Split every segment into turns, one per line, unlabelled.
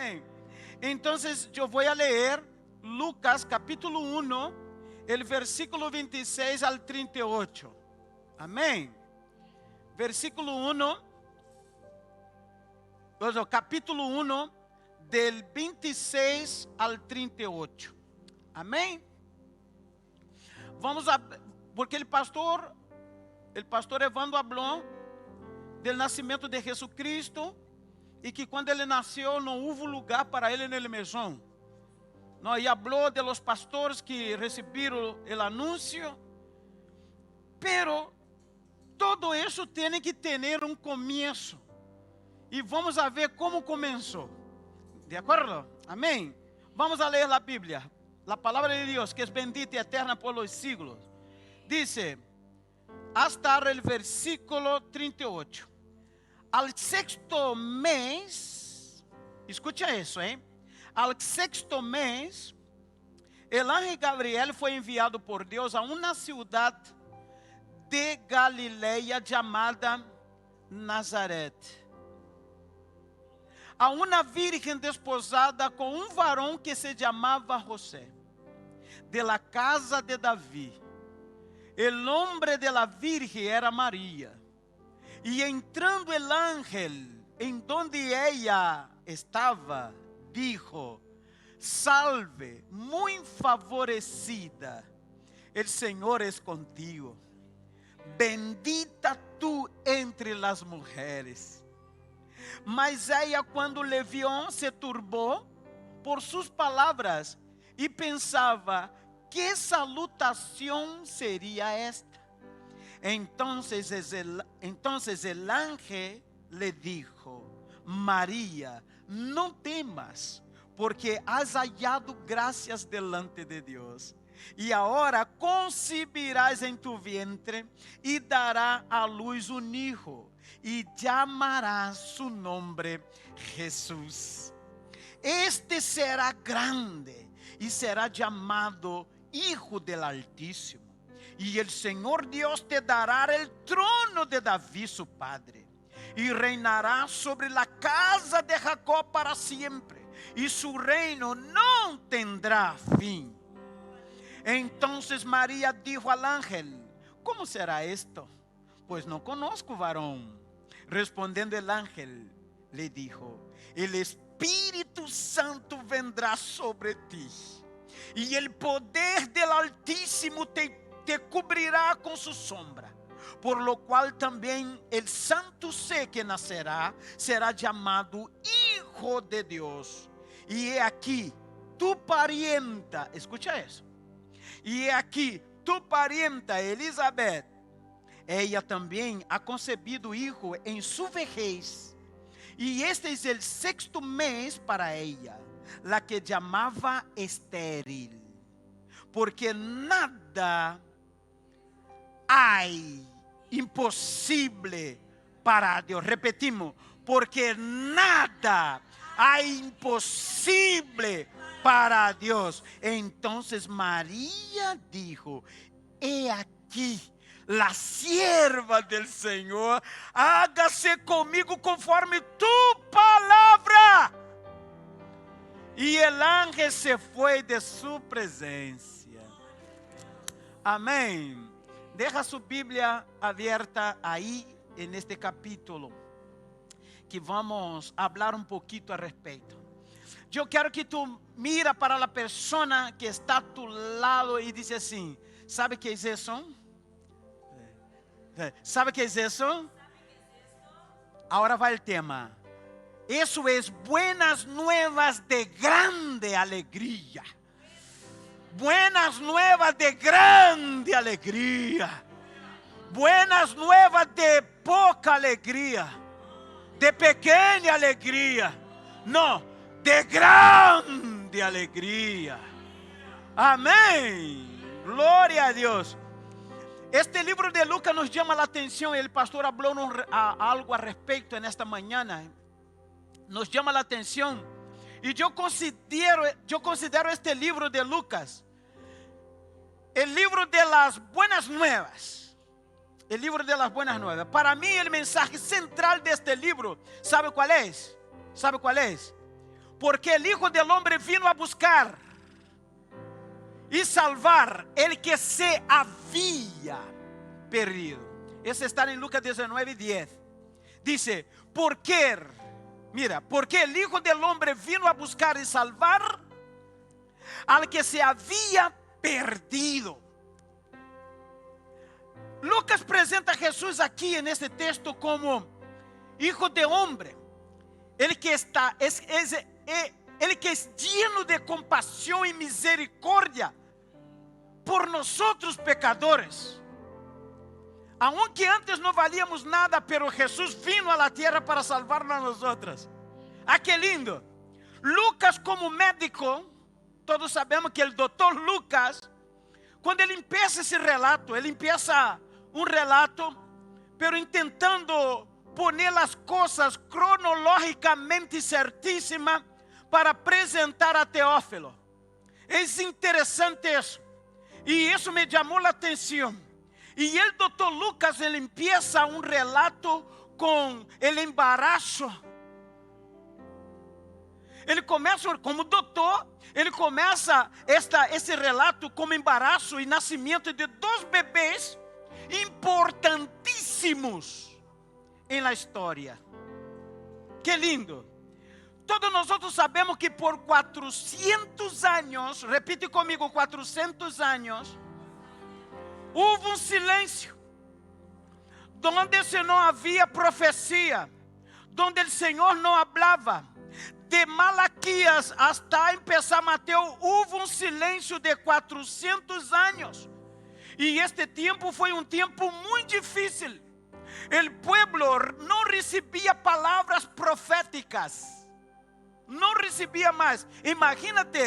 Amén. Entonces yo voy a leer Lucas capítulo 1, el versículo 26 al 38. Amén. Versículo 1, capítulo 1, del 26 al 38. Amén. Vamos a, porque el pastor Evandro habló del nacimiento de Jesucristo e que quando ele nasceu não houve lugar para ele no mesão. Não, e falou de los pastores que receberam o anúncio, pero todo isso tem que ter um começo. E vamos a ver como começou. De acordo? Amém? Vamos a ler a Bíblia, a palavra de Deus, que é bendita e eterna por los siglos. Dice, hasta el versículo 38. Al sexto mês, escucha isso, hein? Al sexto mês, el ángel Gabriel foi enviado por Deus a uma cidade de Galileia chamada Nazaré, a uma virgem desposada com um varão que se chamava José, de la casa de Davi. El nombre de la virgen era María. E entrando el ángel en donde ella estaba, dijo, salve, muy favorecida, el Señor es contigo. Bendita tú entre las mujeres. Mas ella cuando le vio se turbó por sus palabras y pensaba, ¿qué salutación sería esta? Entonces el ángel le dijo, María, no temas, porque has hallado gracias delante de Dios. Y ahora concebirás en tu vientre y dará a luz un hijo, y llamarás su nombre Jesús. Este será grande y será llamado Hijo del Altísimo. Y el Señor Dios te dará el trono de David su padre, y reinará sobre la casa de Jacob para siempre, y su reino no tendrá fin. Entonces María dijo al ángel, ¿cómo será esto? Pues no conozco varón. Respondiendo el ángel, le dijo, el Espíritu Santo vendrá sobre ti, y el poder del Altísimo te cubrirá con su sombra, por lo cual también el santo ser que nacerá será llamado Hijo de Dios. Y he aquí tu parienta, escucha eso, y he aquí tu parienta Elizabeth, ella también ha concebido hijo en su vejez, y este es el sexto mes para ella, la que llamaba estéril, porque nada hay imposible para Dios. Repetimos, porque nada hay imposible para Dios. Entonces María dijo, he aquí la sierva del Señor, hágase conmigo conforme tu palabra. Y el ángel se fue de su presencia. Amén. Deja su Biblia abierta ahí en este capítulo, que vamos a hablar un poquito al respecto. Yo quiero que tú mira para la persona que está a tu lado y dice así, ¿sabe qué es eso? ¿Sabe qué es eso? Ahora va el tema. Eso es buenas nuevas de grande alegría. Buenas nuevas de grande alegría. Buenas nuevas de poca alegría. De pequeña alegría. No, de grande alegría. Amén. Gloria a Dios. Este libro de Lucas nos llama la atención. El pastor habló algo al respecto en esta mañana. Nos llama la atención. Y yo considero este libro de Lucas el libro de las buenas nuevas. El libro de las buenas nuevas. Para mí el mensaje central de este libro, ¿sabe cuál es? ¿Sabe cuál es? porque el Hijo del Hombre vino a buscar y salvar el que se había perdido. Ese está en Lucas 19:10. Dice, porque el Hijo del Hombre vino a buscar y salvar al que se había perdido. Lucas presenta a Jesús aquí en este texto como Hijo de Hombre, el que es lleno de compasión y misericordia por nosotros pecadores. Aunque antes no valíamos nada, pero Jesús vino a la tierra para salvarnos a nosotros. Ah, qué lindo. Lucas, como médico, todos sabemos que el doctor Lucas, cuando ele empieza esse relato, ele empieza um relato, pero intentando poner as coisas cronológicamente certíssimas para apresentar a Teófilo. É interessante isso. E isso me chamou a atenção. E o doutor Lucas, ele empieza um relato com o embaraço. Ele começa como doutor, ele começa esse relato como embaraço e nascimento de dois bebês importantíssimos em la história. Que lindo! Todos nós sabemos que por 400 anos, repite comigo, 400 anos, houve um silêncio, donde se não havia profecia, donde o Senhor não falava. De Malaquias hasta empezar Mateus, houve um silêncio de 400 anos. E este tempo foi um tempo muito difícil. O pueblo não recebia palavras proféticas. Não recebia mais. Imagínate,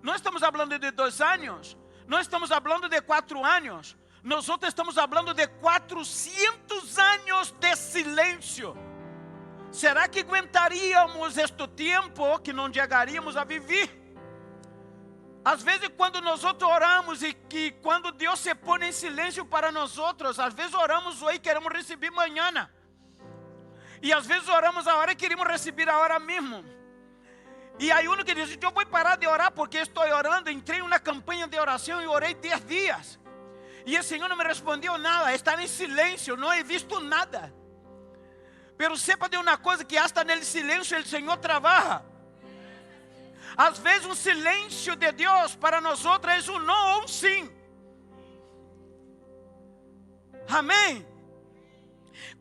não estamos falando de 2 anos. Não estamos falando de 4 anos. Nós estamos falando de 400 anos de silêncio. Será que aguentaríamos este tempo que não chegaríamos a viver? Às vezes quando nós oramos e que quando Deus se põe em silêncio para nós, às vezes oramos hoje e queremos receber amanhã. E às vezes oramos a hora e queremos receber a hora mesmo. E aí uno que diz, eu vou parar de orar porque estou orando, entrei em uma campanha de oração e orei 10 dias. E o Senhor não me respondeu nada, está em silêncio, não he visto nada. Pero sepa de uma coisa, que hasta no silêncio o Senhor trabalha. Às vezes um silêncio de Deus para nós é um não ou um sim. Amém?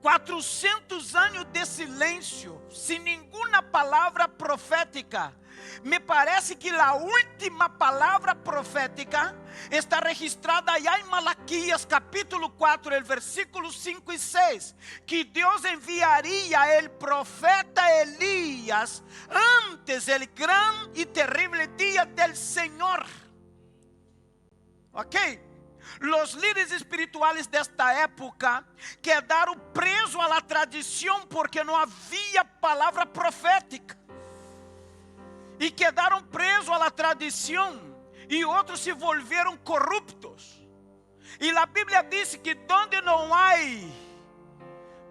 400 anos de silêncio, sem nenhuma palavra profética. Me parece que a última palavra profética está registrada já em Malaquias capítulo 4, el versículo 5 e 6, que Deus enviaria el profeta Elías antes del gran y terrible día del Señor. Ok? Los líderes espirituales desta época quedaram presos a la tradição porque não havia palavra profética. E quedaram presos à tradição, e outros se volveram corruptos. E a Bíblia diz que onde não há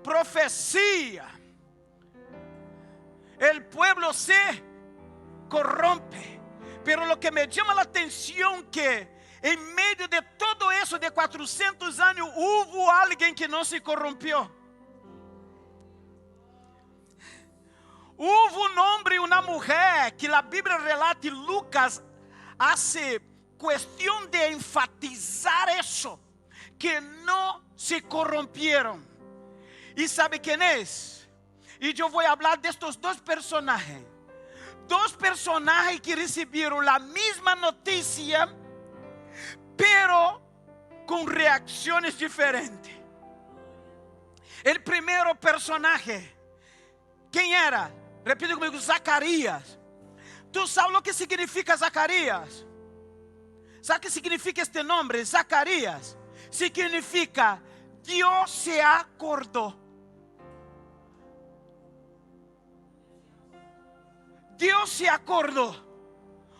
profecia, o pueblo se corrompe. Pero lo que me chama a atenção que em meio de todo isso de 400 anos, houve alguém que não se corrompeu. Houve um homem e uma mulher que a Bíblia relata e Lucas hace questão de enfatizar isso, que não se corromperam. E sabe quem é? E eu vou falar destes dois personagens. Dois personagens que receberam a mesma notícia, pero com reações diferentes. O primeiro personagem, quem era? Repita comigo, Zacarias. Tu sabes o que significa Zacarias? ¿Sabe o que significa este nome? Zacarias significa Deus se acordou. Deus se acordou.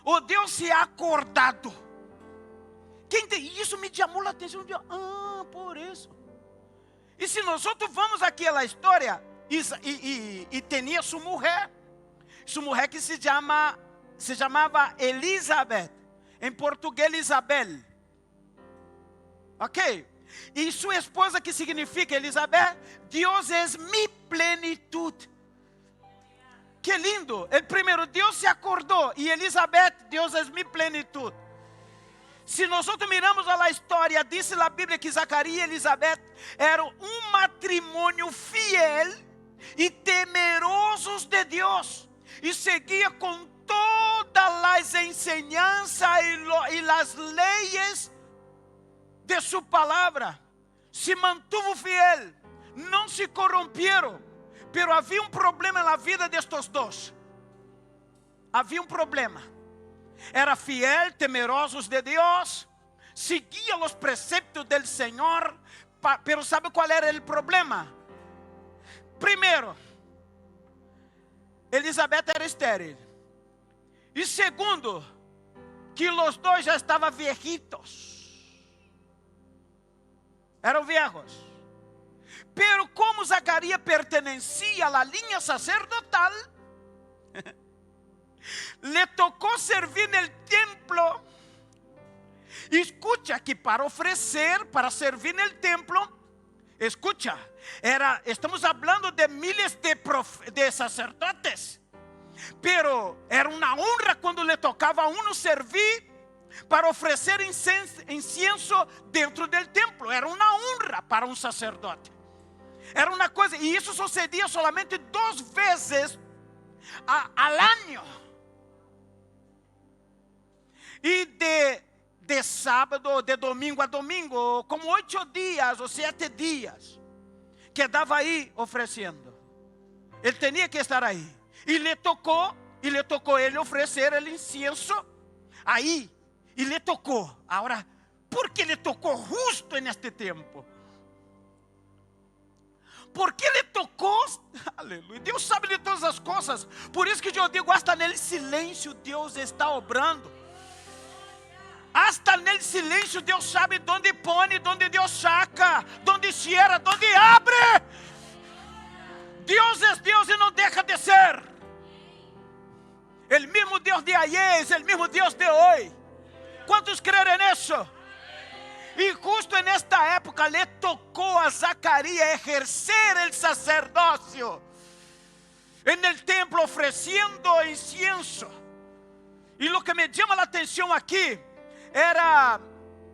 Ou Deus se ha acordado. Isso me chamou a atenção. Por isso. E se nós vamos aqui à história, e tinha sua mulher, Su mujer que se llamaba Elizabeth. Em português, Isabel. Ok? E sua esposa, que significa Elizabeth, Deus é mi plenitud. Que lindo. El primeiro, Deus se acordou. E Elizabeth, Deus é mi plenitud. Se nós miramos a la história, diz a Bíblia que Zacarias e Elizabeth eram um matrimônio fiel e temerosos de Deus. E seguia com todas as enseñanzas e as leis de sua palavra. Se mantuvo fiel, não se corromperam. Pero havia um problema na vida destes dois. Havia um problema. Era fiel, temerosos de Deus, seguia os preceptos del Senhor, pero sabe qual era o problema? Primeiro, Elizabeth era estéril. E segundo, que os dois já estavam viejitos. Eram viejos. Pero como Zacarias pertencia à linha sacerdotal, le tocou servir no templo. Escucha que para oferecer, para servir no templo, escucha, estamos falando de miles de sacerdotes, pero era uma honra quando le tocava a uno servir para oferecer incienso dentro do templo. Era uma honra para um sacerdote. Era uma coisa, e isso sucedia solamente 2 vezes al año. E de sábado, de domingo a domingo, como 8 dias ou 7 dias, quedava aí oferecendo. Ele tinha que estar aí. E lhe tocou ele oferecer o incienso aí. E lhe tocou. Agora, por que lhe tocou justo neste tempo? Porque ele tocou, aleluia, Deus sabe de todas as coisas. Por isso que eu digo, hasta nele silêncio Deus está obrando. Hasta nele silêncio Deus sabe onde põe, onde Deus saca, onde cierra, onde abre. Deus é Deus e não deixa de ser. O mesmo Deus de ayer é o mesmo Deus de hoje. Quantos creem nisso? E justo nesta época lhe tocou a Zacarias exercer o sacerdócio no templo, oferecendo incienso. E o que me chama a atenção aqui era,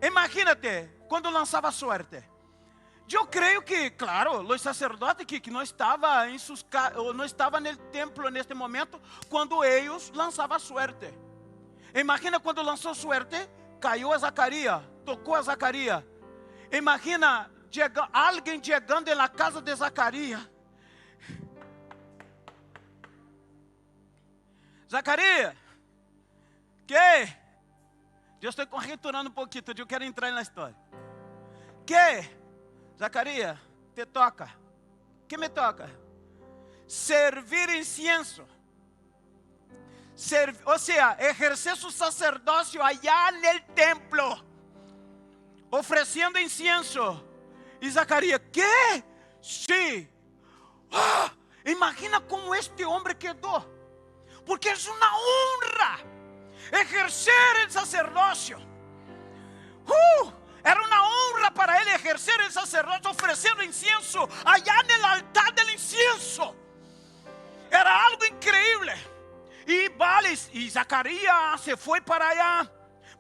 imagínate, quando lançava suerte. Eu creio que, claro, os sacerdotes que não estavam não estavam no templo neste momento, quando eles lançavam suerte. Imagina quando lançou suerte, caiu a Zacarias, tocou a Zacarias. Imagina alguém chegando na casa de Zacarias. Zacarias, que? Eu estou conjecturando pouquinho, eu quero entrar na história. Que? Zacarias, te toca. Que me toca? Servir incienso. Ou seja, exercer su sacerdócio allá no templo, oferecendo incienso. E Zacarias, ¿qué? Sí. Imagina como este homem quedou. Porque é uma honra exercer o sacerdócio. Era uma honra para ele exercer o sacerdócio, oferecendo incienso allá no altar do incienso. Era algo incrível. E Zacarias se foi para allá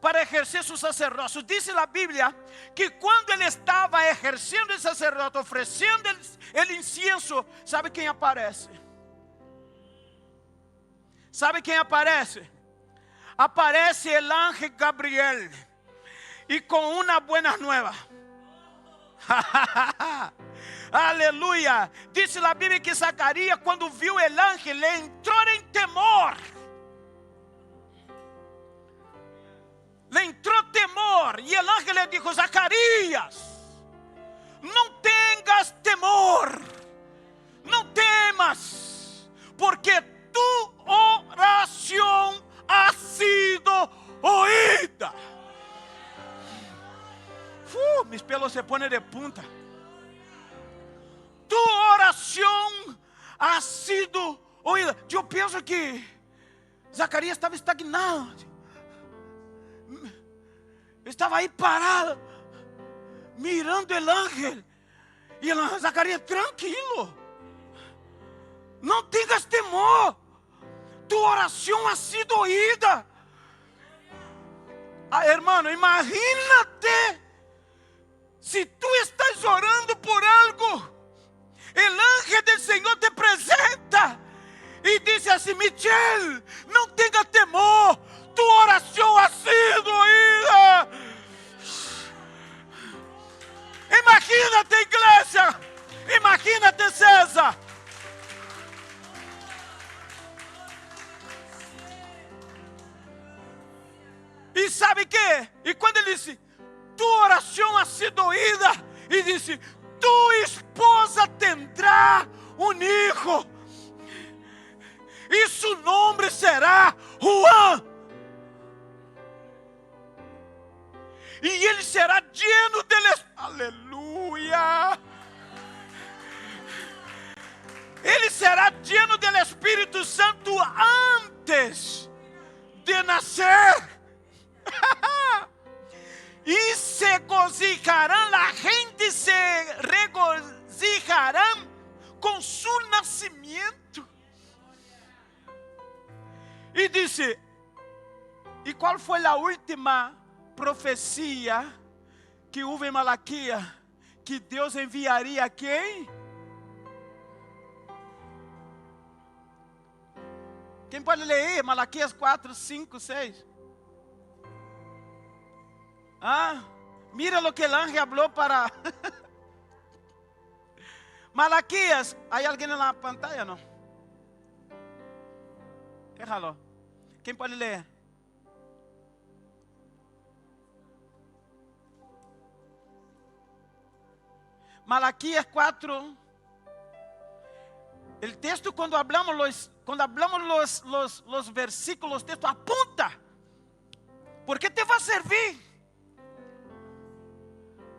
para exercer su sacerdócio. Diz a Bíblia que quando ele estava exercendo o sacerdócio, oferecendo o incienso, sabe quem aparece? Sabe quem aparece? Aparece o anjo Gabriel e com uma boa nova. Aleluia. Diz a Bíblia que Zacarias, quando viu o anjo, le entrou em temor. Le entrou temor. E o anjo le dijo: Zacarias, não tengas temor, não temas, porque tu oração ha sido oída. Mis pelos se ponen de punta. Tu oração ha sido oída. Eu penso que Zacarias estava estagnado. Estava aí parado, mirando o ángel. E Zacarias, tranquilo. Não tenhas temor. Tu oração ha sido oída. Hermano, imagínate. Se tu estás orando por algo, o ángel do Senhor te apresenta e diz assim: Michel, não tenha temor, tua oração ha sido oída. Imagínate, igreja, imagínate, César. E sabe o que? E quando ele disse: tua oração ha sido oída, e disse: tua esposa tendrá um hijo, e seu nome será Juan, e ele será lleno del aleluia, ele será lleno del Espírito Santo antes de nascer. E se gozijarão, a gente se regocijarão com seu nascimento. E disse: e qual foi a última profecia que houve em Malaquias? Que Deus enviaria a quem? Quem pode ler Malaquias 4, 5, 6? Mira lo que el ángel habló para Malaquias. ¿Hay alguien en la pantalla? No. Déjalo. ¿Quién puede leer? Malaquias 4. El texto, cuando hablamos los versículos, texto apunta. ¿Por qué te va a servir?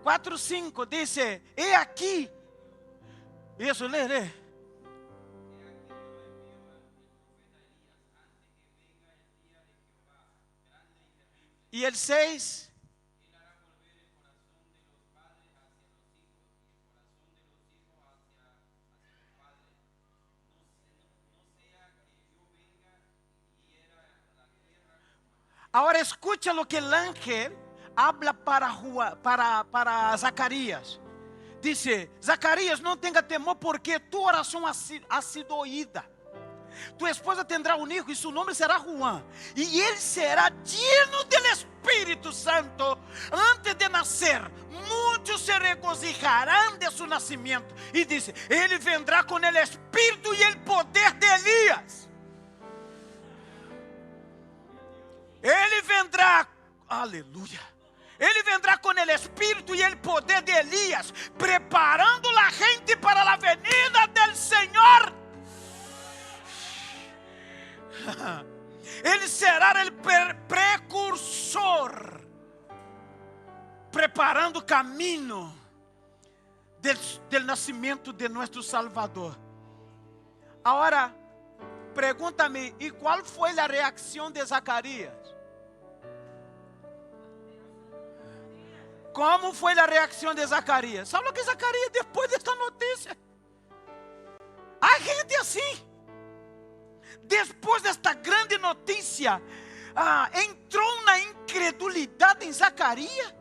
4:5 dice: he aquí. Eso, lee. Y el 6. Ahora escucha lo que el ángel habla para Zacarias. Dice: Zacarias, não tenha temor, porque tu oração ha sido oída. Tu esposa tendrá um hijo e seu nome será Juan. E ele será lleno del Espírito Santo antes de nascer. Muitos se regocijarão de seu nascimento. E diz: ele vendrá com o Espírito e o poder de Elias. Ele vendrá, aleluia. Ele vendrá com o Espírito e o poder de Elias, preparando a gente para a venida do Senhor. Ele será o precursor, preparando o caminho do nascimento de nosso Salvador. Agora, pergunta-me, e qual foi a reação de Zacarias? Como foi a reação de Zacarias? Sabe o que Zacarias, depois desta notícia? Há gente assim. Depois desta grande notícia, entrou na incredulidade em Zacarias.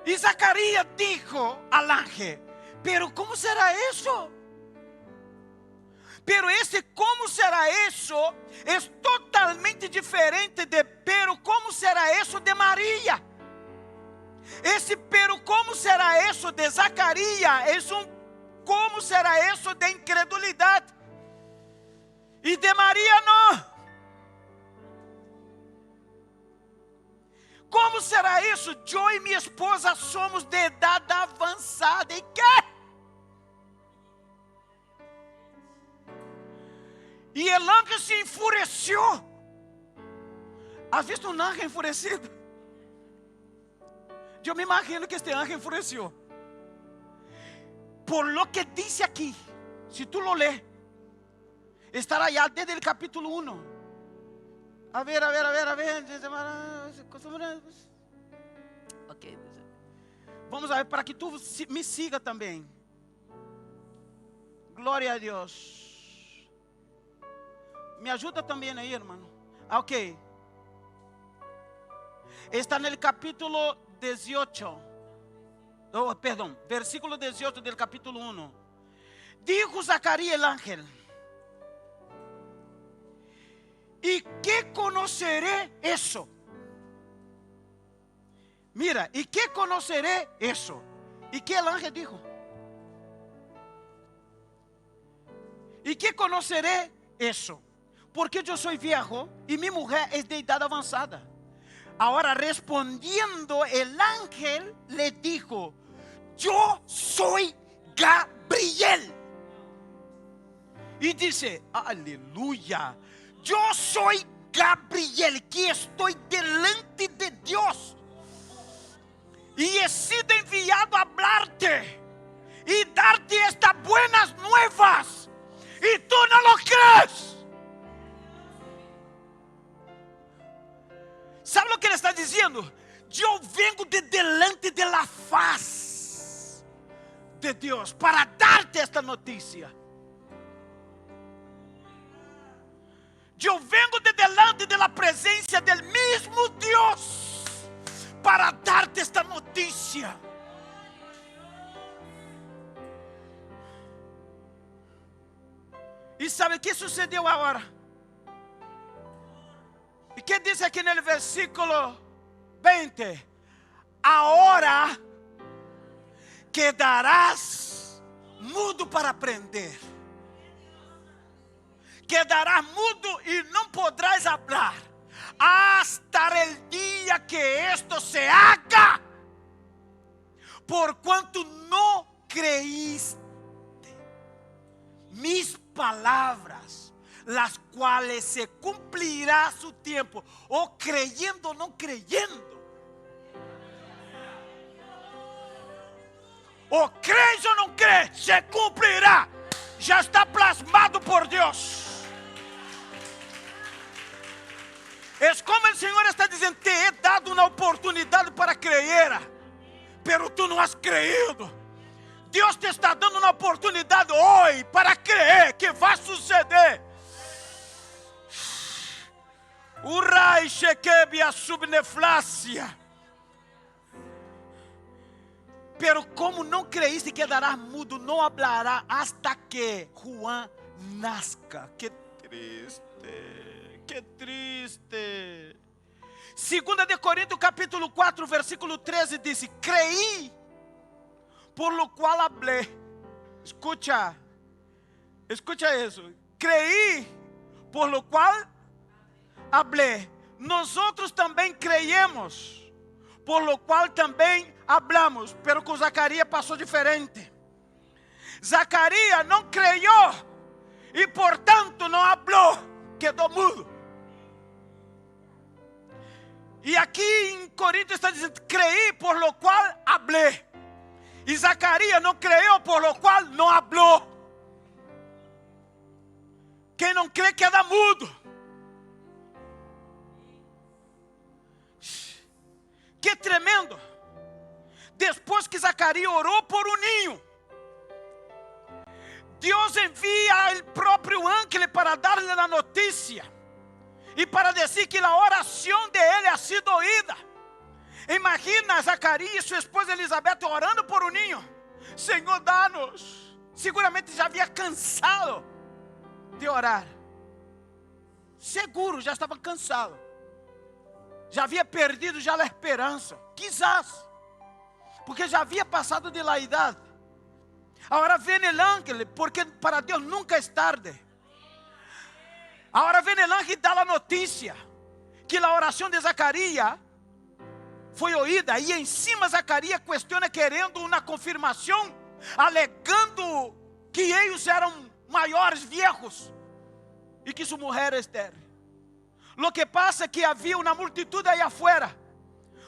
E Zacarias disse ao ángel: pero como será isso? Pero esse como será isso é totalmente diferente de pero como será isso de Maria. Esse pero como será isso de Zacarias é como será isso de incredulidade. E de Maria não. Como será isso? Eu e minha esposa somos de idade avançada. E que? E o ángel se enfureceu. ¿Has visto um ángel enfurecido? Eu me imagino que este ángel enfureceu. Por lo que dice aqui, se tu lo lees, Estará ya desde el capítulo 1. A ver. Ok. Vamos a ver para que tú me siga também. Glória a Deus. Me ajuda também aí, irmão. Ok. Está no capítulo 18. Oh, perdão, versículo 18 do capítulo 1. Dijo Zacarías el ángel: ¿Y qué conoceré eso? Mira, ¿y qué conoceré eso? ¿Y qué el ángel dijo? ¿Y qué conoceré eso? Porque yo soy viejo y mi mujer es de edad avanzada. Ahora respondiendo el ángel le dijo: yo soy Gabriel. Y dice: aleluya, yo soy Gabriel, que estoy delante de Dios y he sido enviado a hablarte y darte estas buenas nuevas, y tú no lo crees. ¿Sabe lo que ele está dizendo? Eu vengo de delante de la faz de Deus para dar-te esta notícia. Eu vengo de delante de la presença del mismo Deus para dar-te esta notícia. E sabe o que sucedeu agora? E que diz aqui no versículo 20? Agora quedarás mudo para aprender. Quedarás mudo e não podrás hablar hasta el día que esto se haga, por cuanto no creíste mis palabras, las cuales se cumplirá su tiempo. O creyendo o no creyendo. O crees o não crees, se cumprirá. Já está plasmado por Deus. É como o Senhor está dizendo: te he dado uma oportunidade para crer, pero tu não has creído. Deus te está dando uma oportunidade hoje para crer que vai suceder. Urai shekebia subneflácia. Pero como não creíste, quedarás mudo, não hablará hasta que Juan nazca. Que triste. Que triste. 2 de Coríntios capítulo 4 versículo 13 diz: creí, por lo cual hablé. Escucha isso. Creí, por lo cual hablé. Nosotros também creemos, por lo cual também hablamos. Pero com Zacarias passou diferente. Zacarias não creyó e portanto não habló, quedou mudo. E aqui em Coríntios está dizendo: creí, por lo cual hablé. E Zacarias não creu, por lo cual não habló. Quem não crê queda mudo. Que tremendo. Depois que Zacarias orou por um ninho, Deus envia o próprio ángel para dar-lhe a notícia e para dizer que a oração de ele ha sido oída. Imagina Zacarias e sua esposa Elizabeth orando por um ninho. Senhor, dá-nos. Seguramente já havia cansado de orar. Seguro, já estava cansado. Já havia perdido já a esperança. Quizás. Porque já havia passado de la idade. Agora vem o ángel, porque para Deus nunca é tarde. Agora vem o ángel e dá a notícia que a oração de Zacarias foi oída. E em cima Zacarias questiona, querendo uma confirmação, alegando que eles eram maiores, viejos, e que sua mulher era estéril. Lo que passa é que havia uma multidão aí afuera.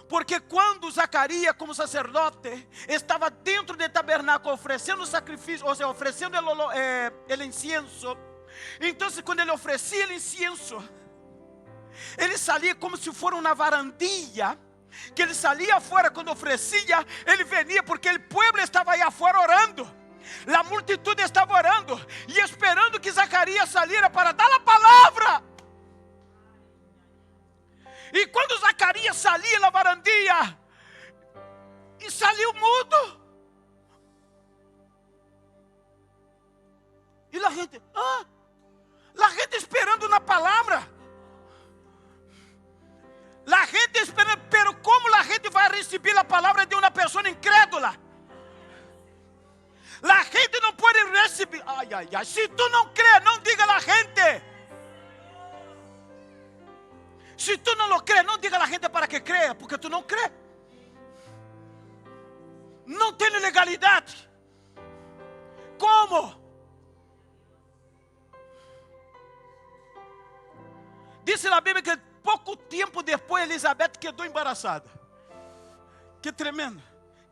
Porque quando Zacarias, como sacerdote, estava dentro do tabernáculo oferecendo sacrifício, ou seja, oferecendo o incienso, Então, quando ele oferecia o incienso, ele saía como se fosse uma varandinha, que ele saía fora quando oferecia, ele venia porque o povo estava aí afora orando. A multidão estava orando e esperando que Zacarias saíra para dar a palavra. E quando Zacarias saía na varandinha, e saiu mudo. E a gente esperando na palavra. A gente esperando, pero como a gente vai receber a palavra de uma pessoa incrédula? A gente não pode receber. Ai. Se tu não crê, não diga a gente. Se tu não lo crê, não diga a gente para que creia, porque tu não crê. Não tem legalidade. Como? Diz na Bíblia que pouco tempo depois Elizabeth quedou embaraçada. Que tremendo.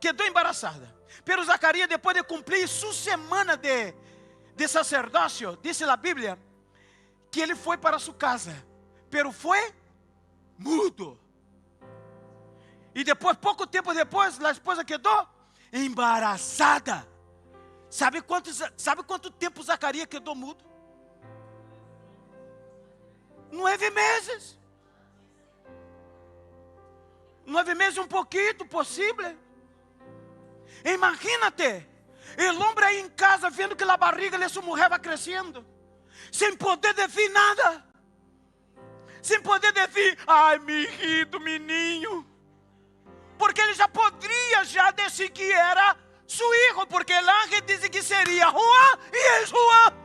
Quedou embaraçada. Pero Zacarias, depois de cumprir sua semana de sacerdócio, diz na Bíblia que ele foi para sua casa, pero foi mudo. E depois, pouco tempo depois, a esposa quedou embaraçada. Sabe quanto tempo Zacarias quedou mudo? 9 meses. 9 meses um pouquinho possível. Imagínate, o homem aí em casa vendo que a barriga de sua mulher vai crescendo, sem poder dizer nada, sem poder dizer, ai, meu hijito, menino, porque ele já poderia dizer que era seu filho, porque o anjo disse que seria Juan, e é Juan.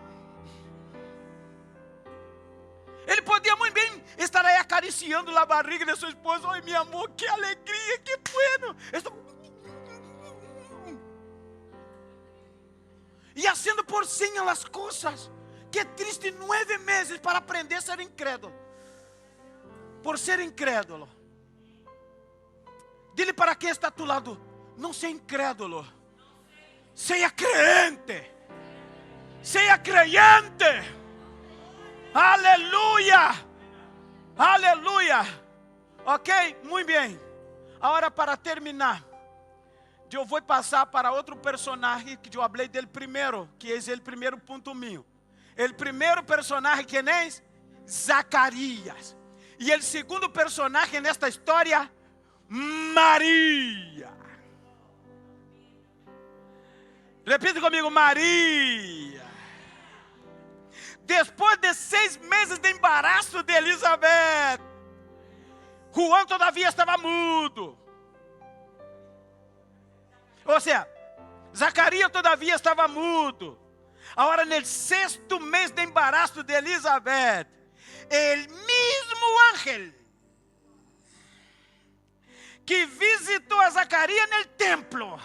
Ele podia muito bem estar aí acariciando a barriga de sua esposa. Oi, meu amor, que alegria, que bueno. E haciendo por señas as coisas. Que triste, 9 meses para aprender a ser incrédulo. Por ser incrédulo. Dile para quem está a tu lado: não seja incrédulo. Seja crente. Seja creyente. Aleluia, aleluia. Ok, muito bem. Agora, para terminar, eu vou passar para outro personagem que eu falei dele primeiro, que é o primeiro ponto meu. O primeiro personagem, quem é? Zacarias. E o segundo personagem nesta história, Maria. Repita comigo: Maria. Depois de 6 meses de embaraço de Elizabeth, Juan todavia estava mudo. Ou seja, Zacarias todavia estava mudo. Agora, no 6º mês de embaraço de Elizabeth, o mesmo ángel que visitou a Zacarias no templo,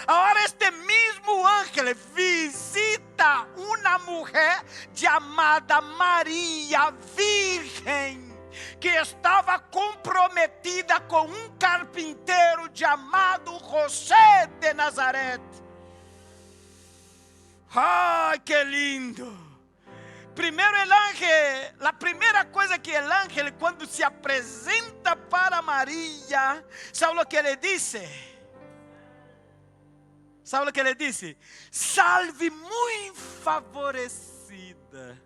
agora este mesmo ángel visita uma mulher chamada Maria, virgem, que estava comprometida com um carpinteiro chamado José de Nazaré. Ai, que lindo! Primeiro o ángel, a primeira coisa que o ángel, quando se apresenta para Maria, sabe o que ele disse? Sabe o que ele disse? Salve muito favorecida,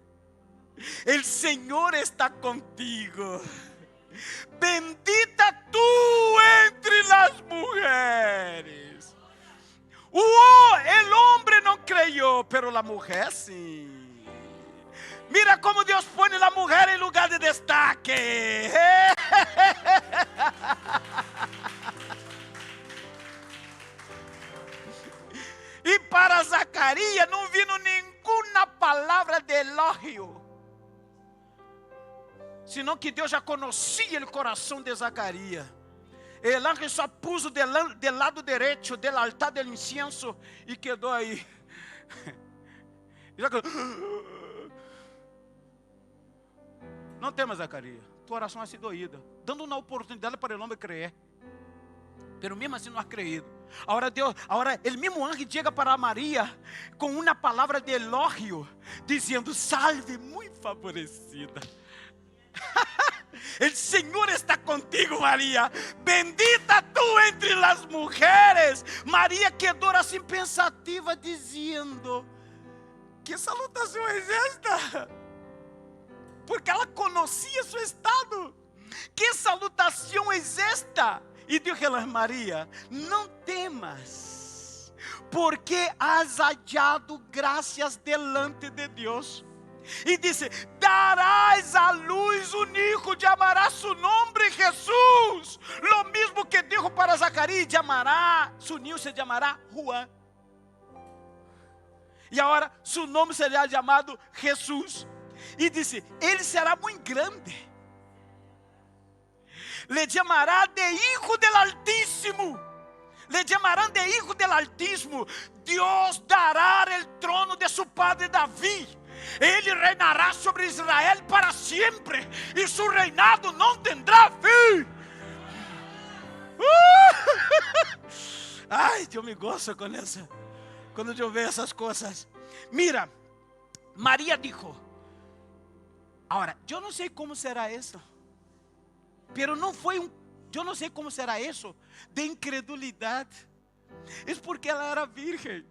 o Senhor está contigo, bendita tu entre as mulheres. O homem não creyó, pero a mulher sim. Mira como Deus põe a mulher em lugar de destaque. E para Zacarias não vino nenhuma palavra de elogio, senão que Deus já conhecia o coração de Zacarias. O anjo só pôs do lado direito do altar do incienso e quedou aí. Não temas, Zacarias, tua oração ha sido oída, dando uma oportunidade para o homem crer. Pero mesmo assim não ha creído. Agora o mesmo anjo chega para Maria com uma palavra de elogio, dizendo: salve, muito favorecida. El Señor está contigo, María. Bendita tú entre las mujeres. María quedou assim pensativa, dizendo: que salutação é esta? Porque ela conhecia seu estado. Que salutação é esta? E disse-lhe Maria: não temas, porque has hallado graças delante de Deus. E disse: darás a luz um hijo, llamarás su nombre Jesús. Lo mismo que dijo para Zacarías, llamará, su niño se llamará Juan. E agora su nome será chamado Jesus. E disse: ele será muito grande, le llamará de hijo del Altísimo. Le llamarán de hijo del Altísimo. Dios dará el trono de su padre David. Ele reinará sobre Israel para sempre, e seu reinado não terá fim. Ai, eu me gosto com essa, quando eu vejo essas coisas. Mira, Maria dijo: agora, eu não sei como será isso, pero não foi eu não sei como será isso de incredulidade. É porque ela era virgem.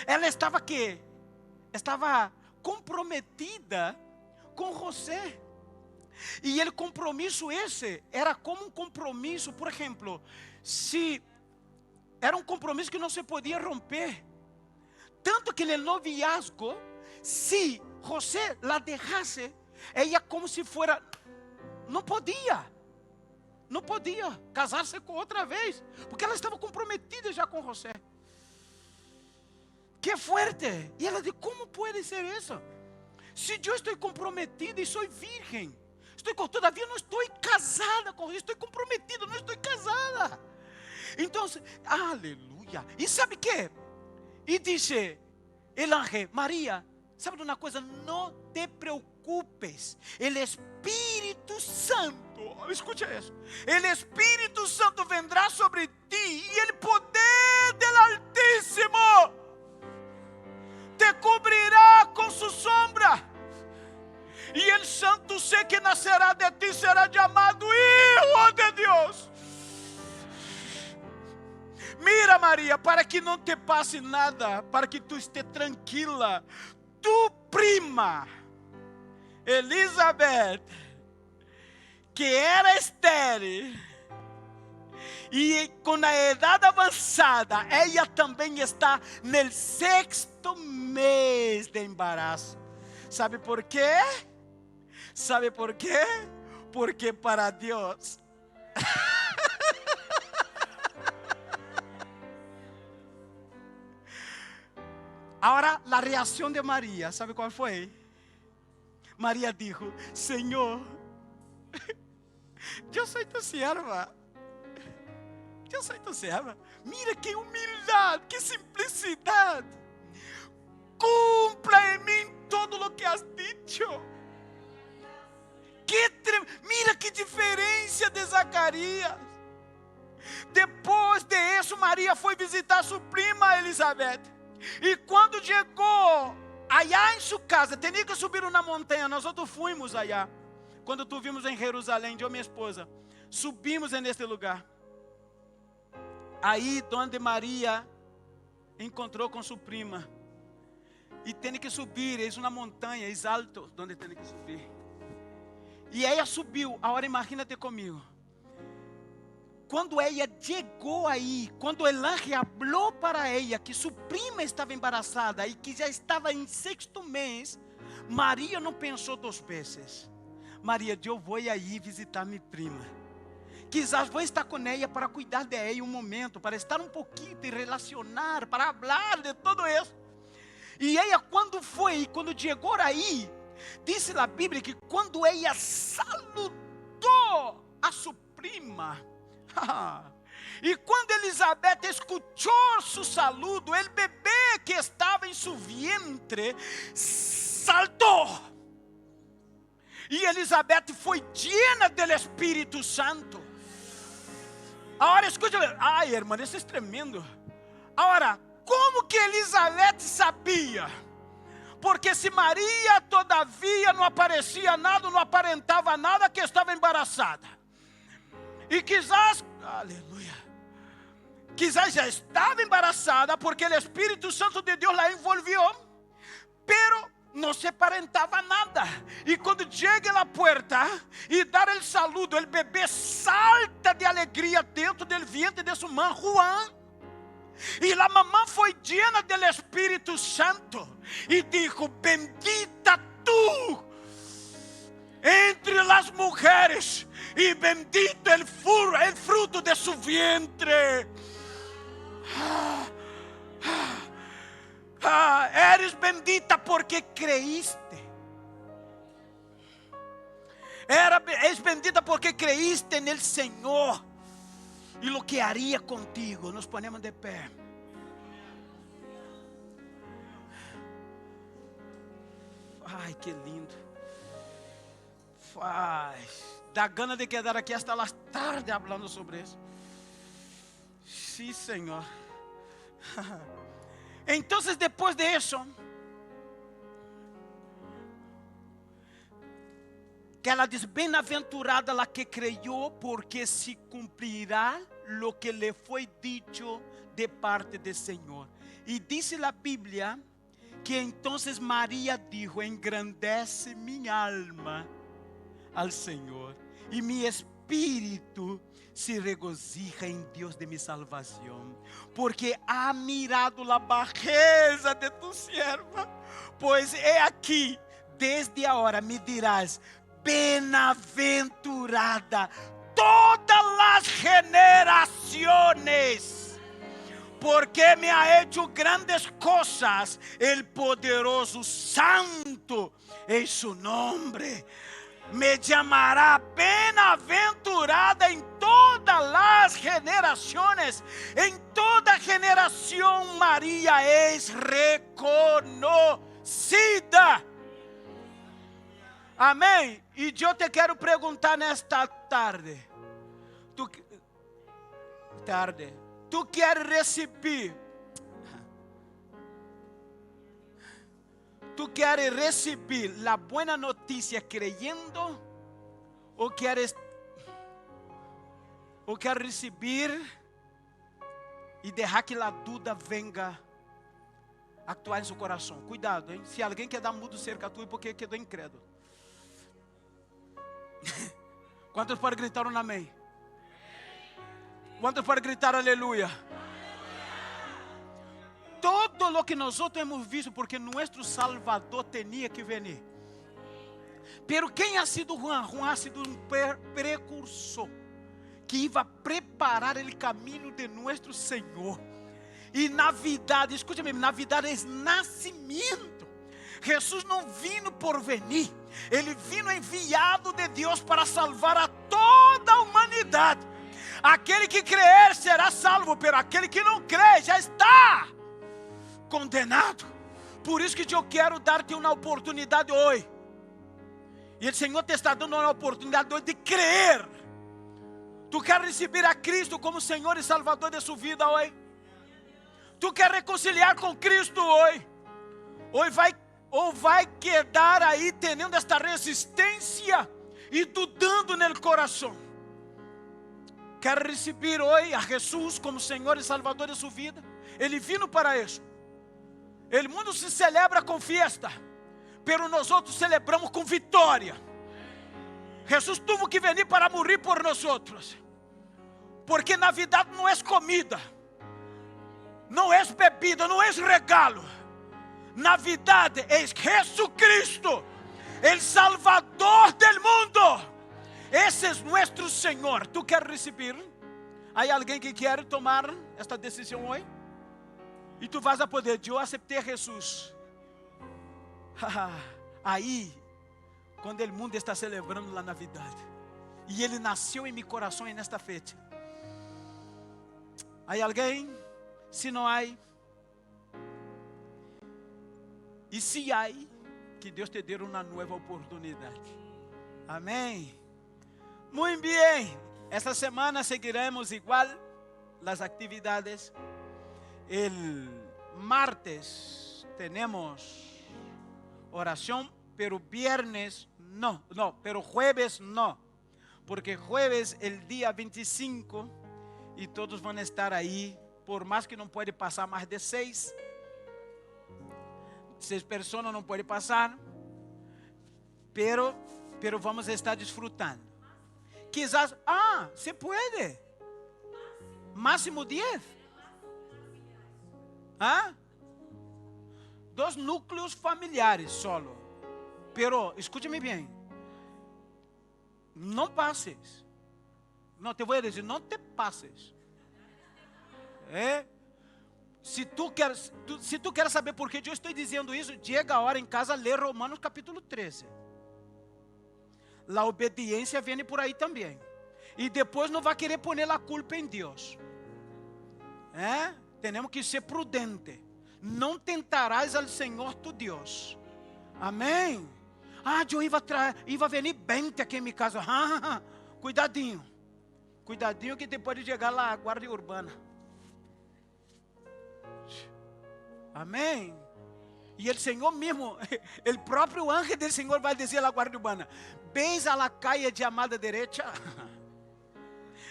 Ela estava comprometida com José. E o compromisso esse era como um compromisso, por exemplo, se era um compromisso que não se podia romper. Tanto que no noviazgo, se José la deixasse, ela como se fora, não podia casar-se com outra vez, porque ela estava comprometida já com José. Que fuerte. E ela disse: como pode ser isso? Se eu estou comprometida e sou virgem, todavia não estou casada com ele, estou comprometida, não estou casada. Então, aleluia. E sabe o que? E disse el ángel: Maria, sabe de uma coisa? Não te preocupes, el Espírito Santo, escute isso, el Espírito Santo vendrá sobre ti e el poder del Altísimo te cobrirá com sua sombra, e el santo ser que nascerá de ti será chamado Hijo de Deus. Mira, Maria, para que não te passe nada, para que tu esteja tranquila, tu prima Elizabeth, que era estéril, e com a idade avançada, ela também está no 6º mês de embaraço. ¿Sabe por quê? ¿Sabe por quê? Porque para Deus agora a reação de Maria, ¿sabe qual foi? Maria dijo: Senhor, eu sou tua serva. Eu sou tua serva. Mira que humildade, que simplicidade. Cumpla em mim todo o que has dicho. Mira que diferença de Zacarias. Depois de isso, Maria foi visitar sua prima Elizabeth. E quando chegou allá em sua casa, tinha que subir uma montanha. Nós outros fomos allá. Quando tu vimos em Jerusalém, eu e minha esposa, subimos neste lugar. Aí, onde Maria encontrou com sua prima. E tem que subir, é uma montanha, é alto, onde tem que subir. E ela subiu. Agora imagina-te comigo. Quando ela chegou aí, quando o anjo falou para ela que sua prima estava embaraçada e que já estava em 6º mês, Maria não pensou 2 vezes. Maria, eu vou aí visitar minha prima. Quizás vou estar com ela para cuidar de ela um momento, para estar um pouquinho e relacionar, para falar de tudo isso. E ela, quando chegou aí, disse a Bíblia que quando ela salutou a sua prima, e quando Elizabeth escutou seu saludo, o bebê que estava em seu vientre saltou. E Elizabeth foi llena do Espírito Santo. Agora, escute. Ai, irmã, isso é tremendo. Agora, como que Elizabeth sabia? Porque se Maria, todavia, não aparecia nada, não aparentava nada, que estava embaraçada. E quizás, aleluia, quizás já estava embaraçada, porque o Espírito Santo de Deus la envolvió, pero não se aparentava nada. E quando chega na porta e dá o saludo, o bebê salta de alegria dentro do vientre de sua mãe, Juan. E a mamã foi llena do Espírito Santo e dijo: bendita tu entre as mulheres, e bendito el fruto de su vientre. Eres bendita porque creíste. És bendita porque creíste en el Señor e lo que haría contigo. Nos ponemos de pé. Ai, que lindo. Dá gana de quedar aqui hasta las tarde hablando sobre isso. Sí, Senhor. Então, depois de isso, que ela diz: bem-aventurada la que creyó, porque se cumprirá lo que le foi dicho de parte del Senhor. E diz a Bíblia que entonces Maria dijo: engrandece mi alma al Senhor, e mi espírito se regozija em Deus de mi salvação, porque ha mirado la bajeza de tu sierva. Pois é aqui, desde agora me dirás: bem-aventurada todas as generaciones, porque me ha hecho grandes cosas el poderoso santo en su nombre. Me llamará bem-aventurada em todas as generações. Em toda geração Maria é reconhecida. Amém? E eu te quero perguntar nesta tarde. Tu queres receber? Tu queres receber a boa notícia creyendo? Ou queres receber e deixar que a dúvida venga actuar em seu coração? Cuidado, hein? Se alguém quer dar mudo cerca tu, é porque quedou incrédulo. Quantos podem gritar um amém? Quantos podem gritar aleluia? Todo lo que nós hemos visto, porque nosso Salvador tinha que venir. Pero quem ha sido Juan? Juan ha sido precursor que iba preparar o caminho de nosso Senhor. E Navidade, escute-me, Navidade é nascimento. Jesus não vino por venir, ele vino enviado de Deus para salvar a toda a humanidade. Aquele que crer será salvo, pero aquele que não crê já está condenado. Por isso que eu quero dar-te uma oportunidade hoje. E o Senhor te está dando uma oportunidade hoje de crer. Tu quer receber a Cristo como Senhor e Salvador de sua vida hoje? Tu quer reconciliar com Cristo hoje? Ou vai quedar aí tendo esta resistência e dudando no coração? Quer receber hoje a Jesus como Senhor e Salvador de sua vida? Ele vindo para isso. O mundo se celebra com festa, pero nós outros celebramos com vitória. Jesus teve que vir para morrer por nós outros, porque Navidade não é comida, não é bebida, não é regalo. Navidade é Jesus Cristo, o Salvador do mundo. Esse é nosso Senhor. Tu quer receber? Há alguém que quer tomar esta decisão hoje? E tu vas a poder, eu aceitei Jesus. Aí, quando o mundo está celebrando a Navidade, e Ele nasceu em meu coração nesta feita. Há alguém? Se não há, e se há, que Deus te dê uma nova oportunidade. Amém. Muito bem. Esta semana seguiremos igual las actividades. El martes tenemos oración, pero viernes no, pero jueves no, porque jueves el día 25 y todos van a estar ahí, por más que no puede pasar más de 6 personas no puede pasar, pero vamos a estar disfrutando. Quizás, se puede, máximo 10. 2 núcleos familiares solo. Pero, escúchame bien, no pases. No, te voy a decir, no te pases. Se tu queres saber por que eu estou dizendo isso, chega a hora em casa, lê Romanos capítulo 13. A obediência vem por aí também. E depois não vai querer pôr a culpa em Deus. Temos que ser prudentes. Não tentarás ao Senhor tu Deus. Amém? Eu ia vir 20 aqui em minha casa. Cuidadinho. Cuidadinho que depois de chegar lá a guarda urbana. Amém? E o Senhor mesmo, o próprio anjo do Senhor vai dizer à guarda urbana: veis a la calle chamada direita,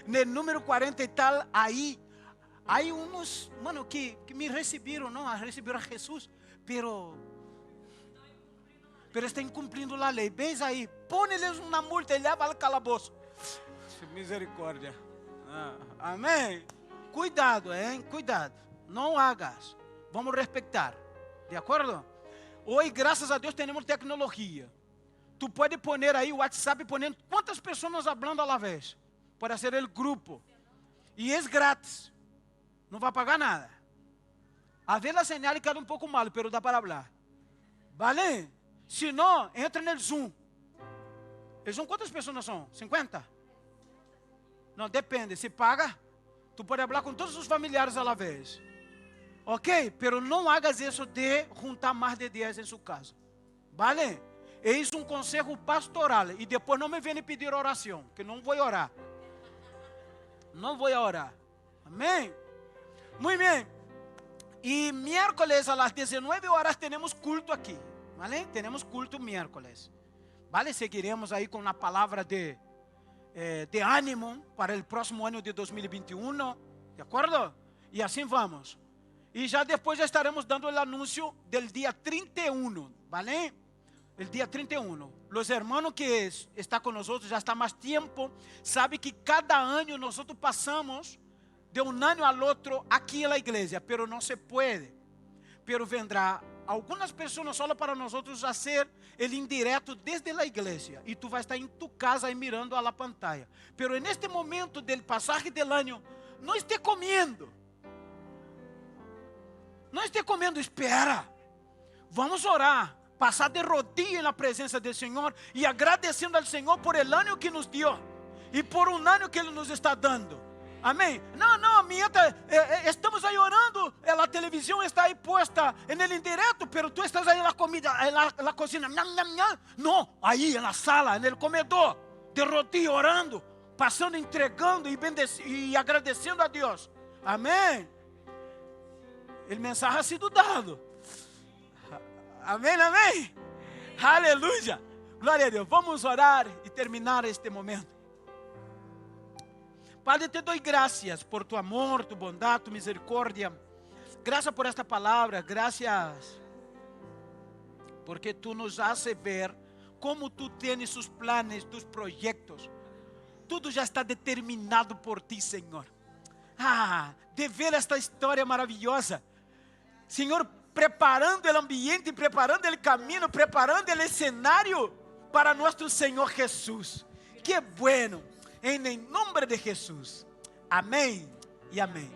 no número 40 e tal, aí uns, mano, que me receberam, não, receberam a Jesus, pero estão cumprindo a lei. Veis aí, põe-lhes uma multa e leva ao calabouço. Misericórdia. Amém? Cuidado, hein? Cuidado. Não hagas. Vamos respeitar. De acordo? Hoje, graças a Deus, temos tecnologia. Tu pode pôr aí o WhatsApp, ponendo quantas pessoas falando a la vez. Pode ser o grupo. E é grátis. Não vai pagar nada. A ver a señal queda um pouco mal, pero dá para falar. Vale? Se não, entra no Zoom. O Zoom, quantas pessoas são? 50? Não, depende. Se paga, tu pode falar com todos os familiares a la vez. Ok? Pero não hagas isso de juntar mais de 10 em sua casa. Vale? Eis um conselho pastoral. E depois não me venha pedir oração, que não vou orar. Não vou orar. Amém? Muito bem. E miércoles a las 19 horas temos culto aqui. Vale? Temos culto miércoles. Vale? Seguiremos aí com a palavra de ânimo para o próximo ano de 2021. De acordo? E assim vamos. E já depois já estaremos dando o anúncio del dia 31, ¿vale? El dia 31. Os hermanos que estão conosco já está mais tempo, sabe que cada ano nós passamos de um ano ao outro aqui na igreja, pero não se pode. Pero vendrá algumas pessoas só para nós fazer o indireto desde a igreja, e tu vai estar em tu casa aí mirando a la pantalla. Pero en este momento del pasaje del año, não esteja comendo. Não esteja comendo, espera. Vamos orar, passar de rodillas na presença do Senhor e agradecendo ao Senhor por el ano que nos deu e por um ano que Ele nos está dando. Amém? Não, estamos aí orando, a televisão está aí posta no indireto, pero tu estás aí na comida, na cozinha. Não, aí na sala, no comedor, de rodillas orando, passando, entregando e agradecendo a Deus. Amém? O mensaje ha sido dado. Amém, amém. Aleluia. Glória a Deus. Vamos orar e terminar este momento. Padre, te dou graças por tu amor, tu bondade, tu misericórdia. Graças por esta palavra. Graças porque tu nos hace ver como tu tens tus planes, tus projetos. Tudo já está determinado por ti, Senhor. De ver esta história maravilhosa. Senhor, preparando o ambiente, preparando o caminho, preparando o cenário para nosso Senhor Jesus. Que bueno, em nome de Jesus. Amém e amém.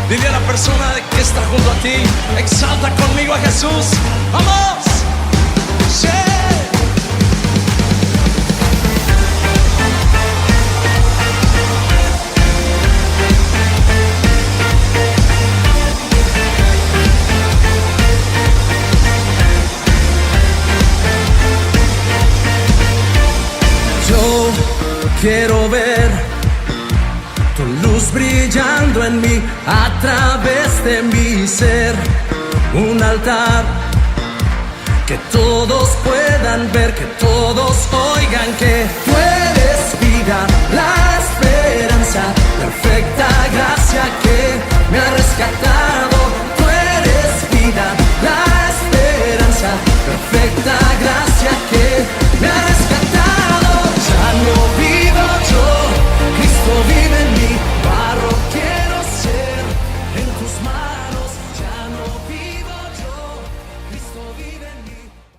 Dile a la persona que está junto a ti, exalta conmigo a Jesús. ¡Vamos! ¡Sí! quiero ver tu luz brillando en mí a través de mi ser. Un altar que todos puedan ver, que todos oigan que